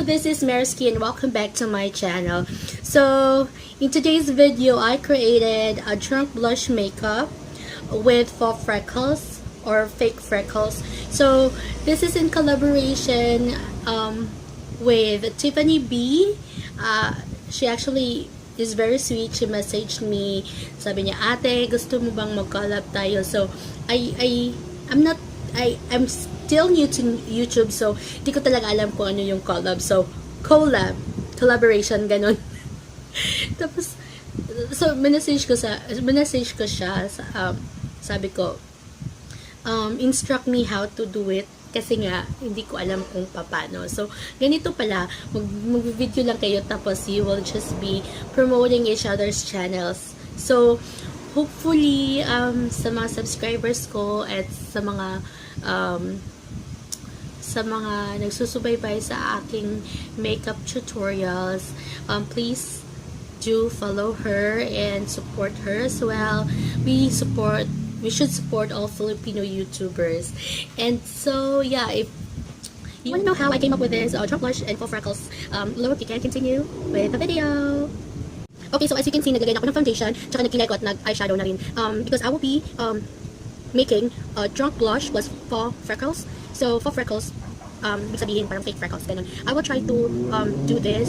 this is Mariski and welcome back to my channel. So, in today's video, I created a drunk blush makeup with faux freckles or fake freckles. So, this is in collaboration with Tiffany B. She actually is very sweet. She messaged me. Sabi niya, ate, gusto mo bang mag-collab tayo? So, I'm still new to YouTube, so di ko talaga alam kung ano yung collab. So, collaboration, ganun. Tapos, so, minessage ko siya, sabi ko, instruct me how to do it, kasi nga, hindi ko alam kung paano. So, ganito pala, mag-video lang kayo, tapos you will just be promoting each other's channels. So, hopefully, sa mga subscribers ko at sa mga nagsusubaybay sa aking makeup tutorials, please do follow her and support her as well. We should support all Filipino YouTubers. And so yeah, if you want to know how I came up with this drunk blush and faux freckles look, you can continue with the video. Okay, so as you can see, naglagay na ako ng foundation, tsaka nagkilay ko at nag-eyeshadow na rin. Because I will be making drunk blush plus faux freckles. So, faux freckles, ibig sabihin parang fake freckles, ganun. I will try to do this.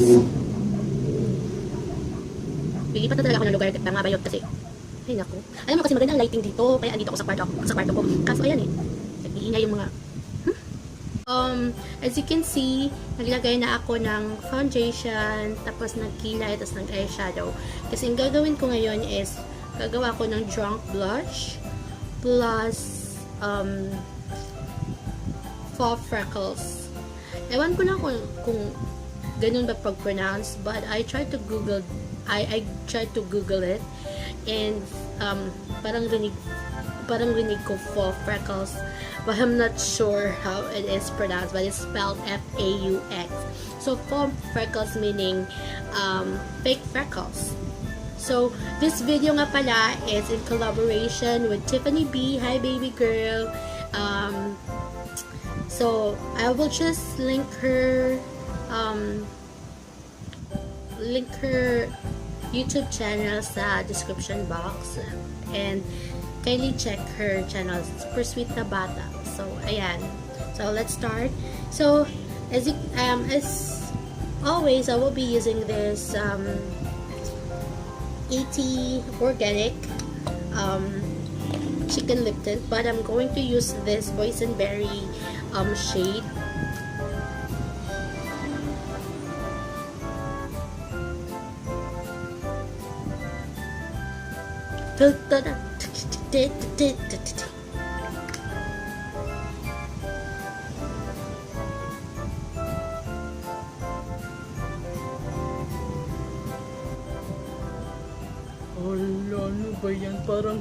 Lilipat na talaga ako ng lugar, pangabayot kasi. Ay, naku. Alam mo kasi maganda ang lighting dito, kaya andito ako sa kwarto ko. Kaso ayan eh, nag-iingay yung mga... as you can see, naglagay na ako ng foundation, tapos nagkilay, tapos nag-eyeshadow. Kasi yung gagawin ko ngayon is, gagawa ko ng drunk blush plus faux freckles. Ewan ko lang kung ganun ba pag-pronounce, but I tried to Google it, and parang rinig ko faux freckles, but I'm not sure how it is pronounced, but it's spelled F-A-U-X. So faux freckles meaning fake freckles. So this video nga pala is in collaboration with Tiffany B. Hi baby girl. So I will just link her YouTube channel sa description box, and kindly check her channel. Super sweet na bata. So ayan. So let's start. So as always, I will be using this ET organic chicken lip tint, but I'm going to use this boysenberry shade. Hala, ano ba yan? Parang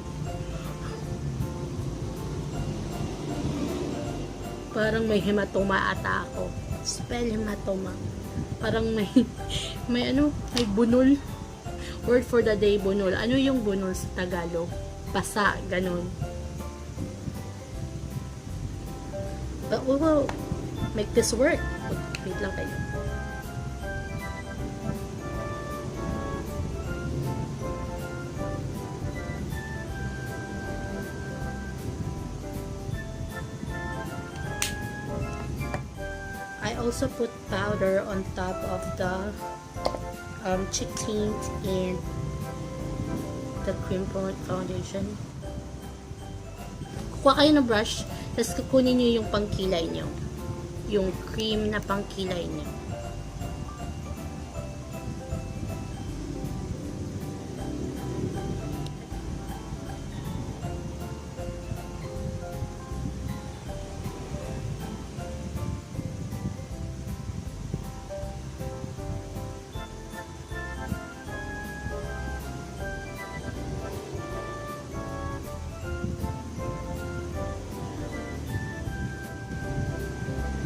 may hematoma ata ako. Spell hematoma. Parang may bunol. Word for the day, bunol. Ano yung bunol sa Tagalog? Pasa, ganun. But we will make this work. Wait lang kayo. I also put powder on top of the cheek tint and the cream foundation. Kuha kayo ng brush, tapos kukunin nyo yung pangkilay nyo, yung cream na pangkilay nyo.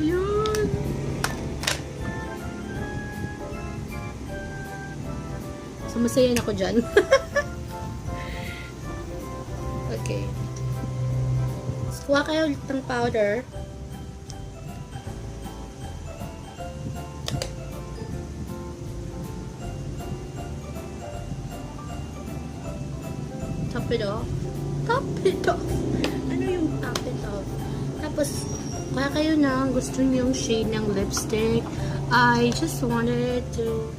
Yun! So, masayan ako dyan. Okay. So, kuha kayo ulit ng powder. it off. Top it off. Ano yung top it off? Tapos, kaya kayo na gusto niyong shade ng lipstick, I just wanted to...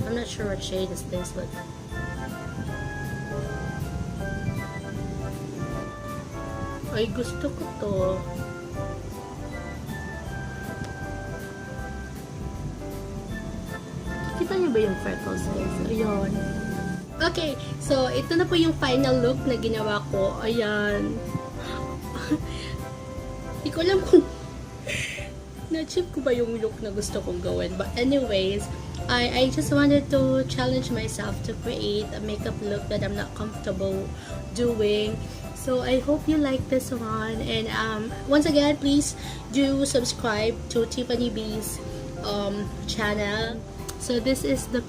I'm not sure what shade is this, but... Ay, gusto ko to. Kita niyo ba yung freckles, guys? Ayun. Okay, so ito na po yung final look na ginawa ko. Ayan. Hindi ko alam kung na-achieve ko ba yung look na gusto kong gawin. But anyways, I just wanted to challenge myself to create a makeup look that I'm not comfortable doing. So I hope you like this one. And once again, please do subscribe to Tiffany B's channel. So this is the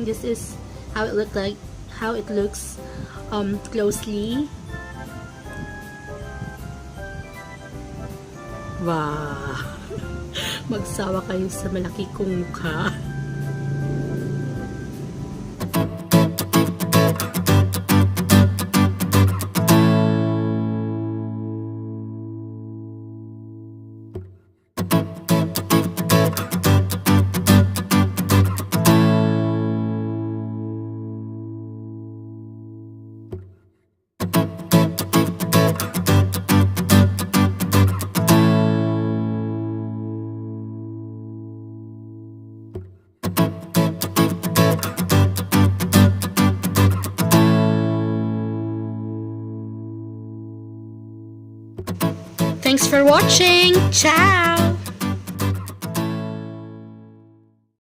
this is how it looks closely. Wow. Magsawa kayo sa malaki kong mukha. Thanks for watching. Ciao!